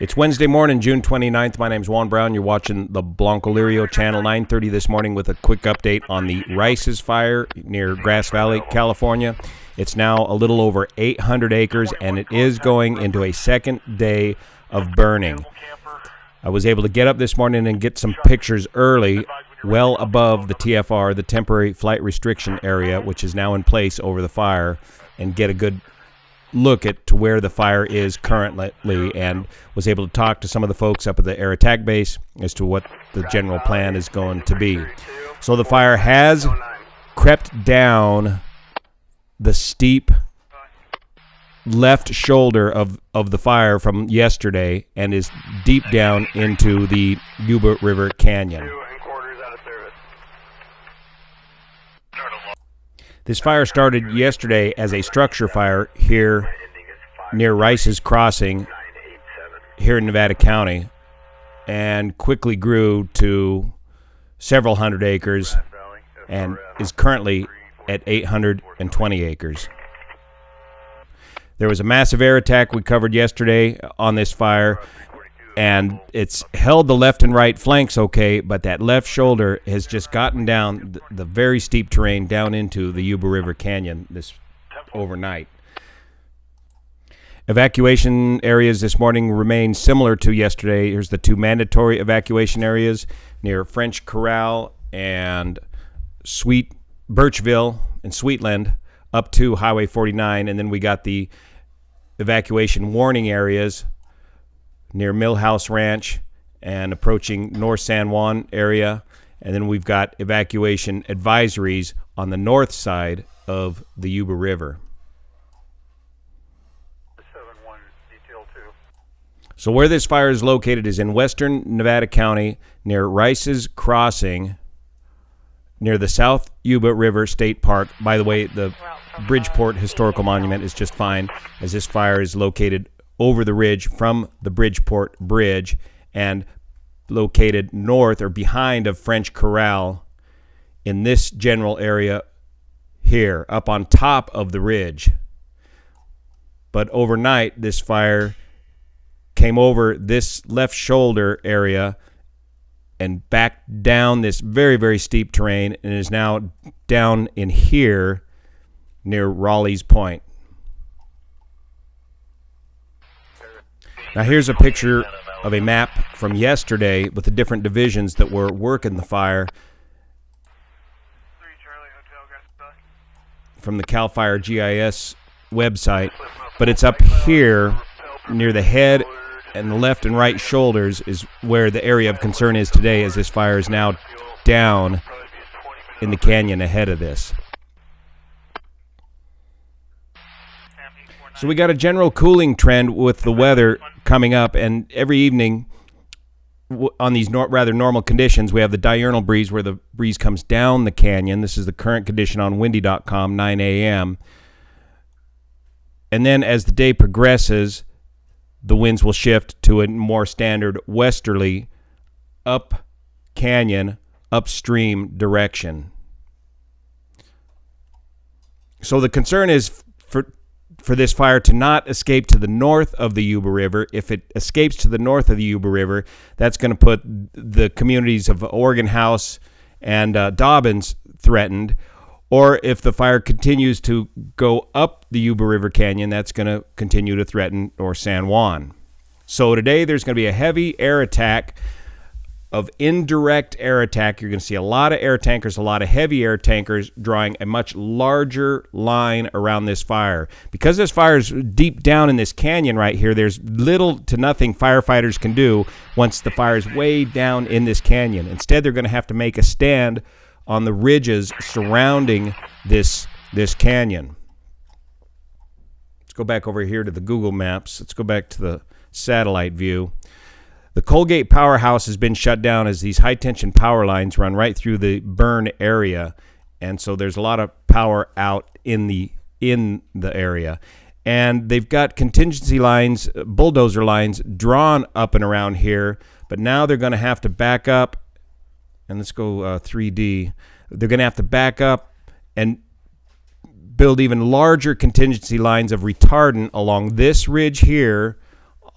It's Wednesday morning, June 29th. My name's Juan Brown. You're watching the Blanco Lirio Channel 930 this morning with a quick update on the Rice's fire near Grass Valley, California. It's now a little over 800 acres, and it is going into a second day of burning. I was able to get up this morning and get some pictures early, well above the TFR, the temporary flight restriction area, which is now in place over the fire, and get a good look at to where the fire is currently, and was able to talk to some of the folks up at the air attack base as to what the general plan is going to be. So the fire has crept down the steep left shoulder of the fire from yesterday and is deep down into the Yuba River Canyon. This fire started yesterday as a structure fire here near Rice's Crossing here in Nevada County and quickly grew to several hundred acres and is currently at 820 acres. There was a massive air attack we covered yesterday on this fire, and it's held the left and right flanks okay, but that left shoulder has just gotten down the very steep terrain down into the Yuba River Canyon this overnight. Evacuation areas this morning remain similar to yesterday. Here's the two mandatory evacuation areas near French Corral and Birchville and Sweetland up to Highway 49, and then we got the evacuation warning areas near Millhouse Ranch and approaching North San Juan area. And then we've got evacuation advisories on the north side of the Yuba River. So where this fire is located is in western Nevada County near Rice's Crossing, near the South Yuba River State Park. By the way, the Bridgeport Historical Monument is just fine, as this fire is located over the ridge from the Bridgeport Bridge and located north or behind of French Corral in this general area here, up on top of the ridge. But overnight, this fire came over this left shoulder area and back down this very, very steep terrain and is now down in here near Raleigh's Point. Now here's a picture of a map from yesterday with the different divisions that were working the fire from the CAL FIRE GIS website, but it's up here near the head and the left and right shoulders is where the area of concern is today, as this fire is now down in the canyon ahead of this. So we got a general cooling trend with the weather coming up, and every evening on these rather normal conditions, we have the diurnal breeze where the breeze comes down the canyon. This is the current condition on windy.com, 9 a.m. And then as the day progresses, the winds will shift to a more standard westerly up canyon, upstream direction. So the concern is for this fire to not escape to the north of the Yuba River. If it escapes to the north of the Yuba River, that's going to put the communities of Oregon House and Dobbins threatened. Or if the fire continues to go up the Yuba River Canyon, that's going to continue to threaten North San Juan. So today there's going to be a heavy air attack of indirect air attack. You're going to see a lot of air tankers, a lot of heavy air tankers drawing a much larger line around this fire. Because this fire is deep down in this canyon right here, there's little to nothing firefighters can do once the fire is way down in this canyon. Instead, they're going to have to make a stand on the ridges surrounding this canyon. Let's go back over here to the Google Maps. Let's go back to the satellite view. The Colgate powerhouse has been shut down as these high-tension power lines run right through the burn area, and so there's a lot of power out in the area. And they've got contingency lines, bulldozer lines, drawn up and around here, but now they're going to have to back up, and let's go 3D. They're going to have to back up and build even larger contingency lines of retardant along this ridge here,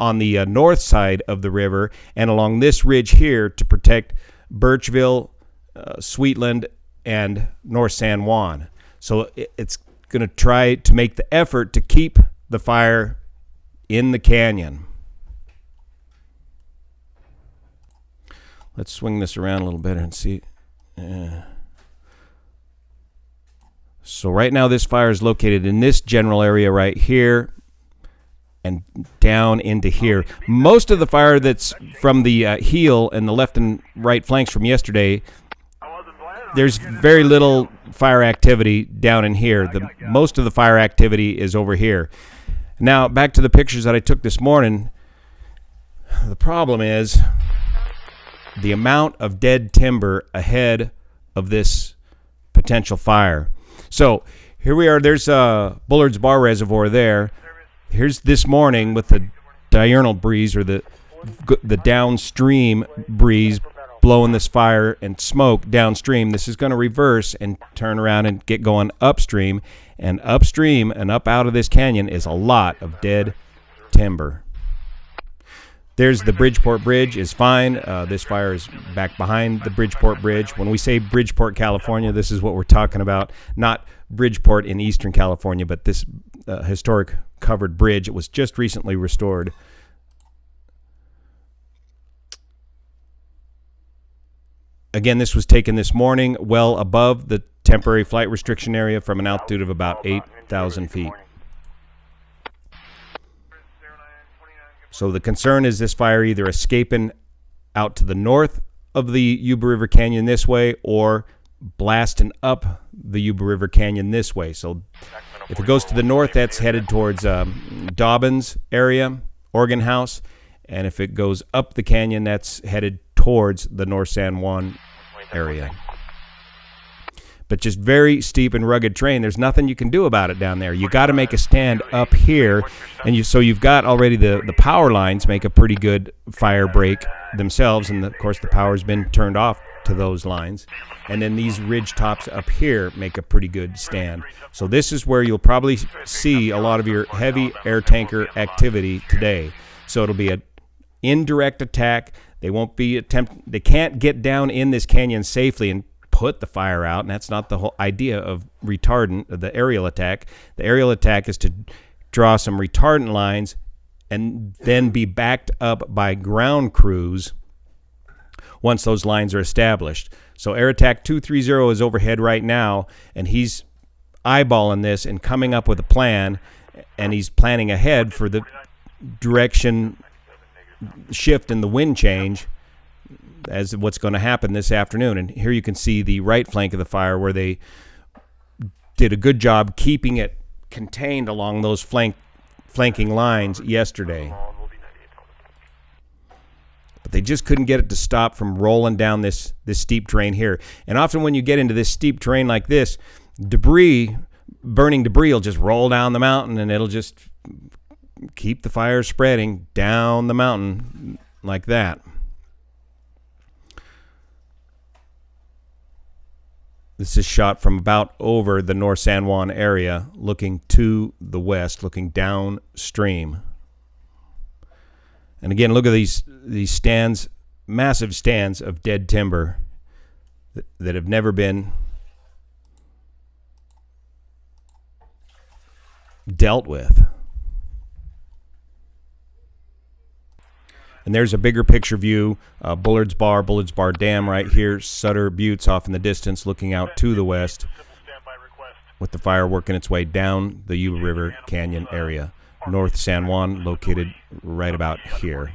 on the north side of the river and along this ridge here to protect Birchville, Sweetland, and North San Juan. So it's going to try to make the effort to keep the fire in the canyon. Let's swing this around a little bit and see. So right now this fire is located in this general area right here and down into here. Most of the fire that's from the heel and the left and right flanks from yesterday, there's very little fire activity down in here. Most of the fire activity is over here. Now, back to the pictures that I took this morning. The problem is the amount of dead timber ahead of this potential fire. So here we are. There's Bullards Bar Reservoir there. Here's this morning with the diurnal breeze, or the downstream breeze, blowing this fire and smoke downstream. This is going to reverse and turn around and get going upstream. And upstream and up out of this canyon is a lot of dead timber. There's the Bridgeport Bridge is fine. This fire is back behind the Bridgeport Bridge. When we say Bridgeport, California, this is what we're talking about. Not Bridgeport in Eastern California, but this historic covered bridge. It was just recently restored. Again, this was taken this morning well above the temporary flight restriction area from an altitude of about 8,000 feet. So the concern is this fire either escaping out to the north of the Yuba River Canyon this way or blasting up the Yuba River Canyon this way. So if it goes to the north, that's headed towards Dobbins area, Organ House. And if it goes up the canyon, that's headed towards the North San Juan area. But just very steep and rugged terrain. There's nothing you can do about it down there. You got to make a stand up here, and so you've got already the power lines make a pretty good fire break themselves, and of course the power's been turned off to those lines. And then these ridge tops up here make a pretty good stand. So this is where you'll probably see a lot of your heavy air tanker activity today. So it'll be an indirect attack. They can't get down in this canyon safely and put the fire out, and that's not the whole idea of retardant, the aerial attack. The aerial attack is to draw some retardant lines and then be backed up by ground crews once those lines are established. So Air Attack 230 is overhead right now, and he's eyeballing this and coming up with a plan, and he's planning ahead for the direction shift in the wind change as what's going to happen this afternoon. And here you can see the right flank of the fire where they did a good job keeping it contained along those flanking lines yesterday. But they just couldn't get it to stop from rolling down this steep terrain here. And often when you get into this steep terrain like this, burning debris will just roll down the mountain, and it'll just keep the fire spreading down the mountain like that. This is shot from about over the North San Juan area, looking to the west, looking downstream. And again, look at these stands, massive stands of dead timber that have never been dealt with. And there's a bigger picture view, Bullards Bar Dam right here, Sutter Buttes off in the distance looking out to the west with the fire working its way down the Yuba River Canyon area. North San Juan located right about here.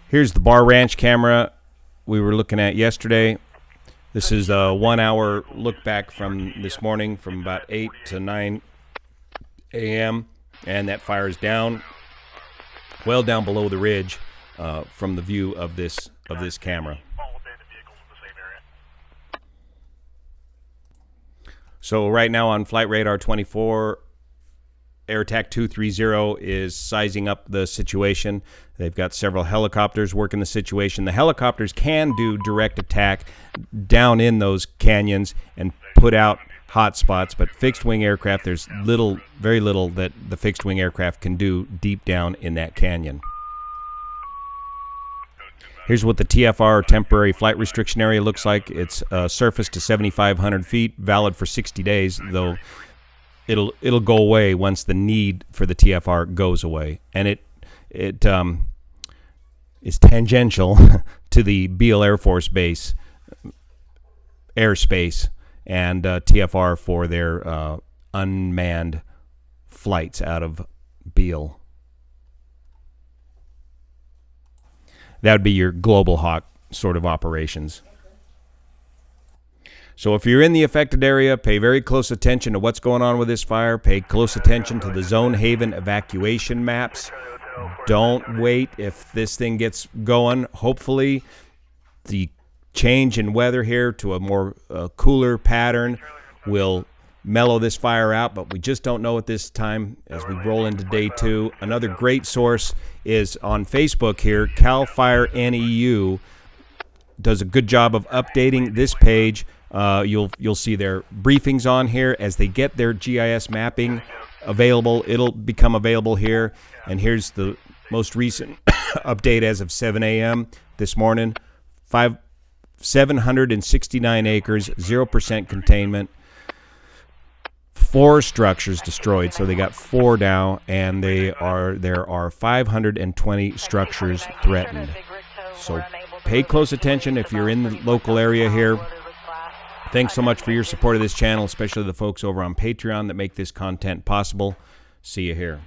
Here's the Bar Ranch camera we were looking at yesterday. This is a 1 hour look back from this morning from about 8 to 9 a.m. and that fire is down, well down below the ridge from the view of this camera. So right now on Flight Radar 24, Air Attack 230 is sizing up the situation. They've got several helicopters working the situation. The helicopters can do direct attack down in those canyons and put out hot spots, but fixed-wing aircraft, there's very little that the fixed-wing aircraft can do deep down in that canyon. Here's what the TFR, temporary flight restriction area, looks like. It's surface to 7,500 feet, valid for 60 days, though it'll go away once the need for the TFR goes away. And it is tangential to the Beale Air Force Base airspace and TFR for their unmanned flights out of Beale. That would be your Global Hawk sort of operations. So if you're in the affected area, pay very close attention to what's going on with this fire. Pay close attention to the Zone Haven evacuation maps. Don't wait if this thing gets going. Hopefully, the change in weather here to a more cooler pattern will mellow this fire out, but we just don't know at this time as we roll into day 2. Another great source is on Facebook here. Cal Fire NEU does a good job of updating this page. You'll see their briefings on here as they get their GIS mapping available. It'll become available here, and here's the most recent update as of 7 a.m. this morning. 769 acres, 0% containment. 4 structures destroyed, so they got 4 now, and there are 520 structures threatened. So pay close attention if you're in the local area here. Thanks so much for your support of this channel, especially the folks over on Patreon that make this content possible. See you here.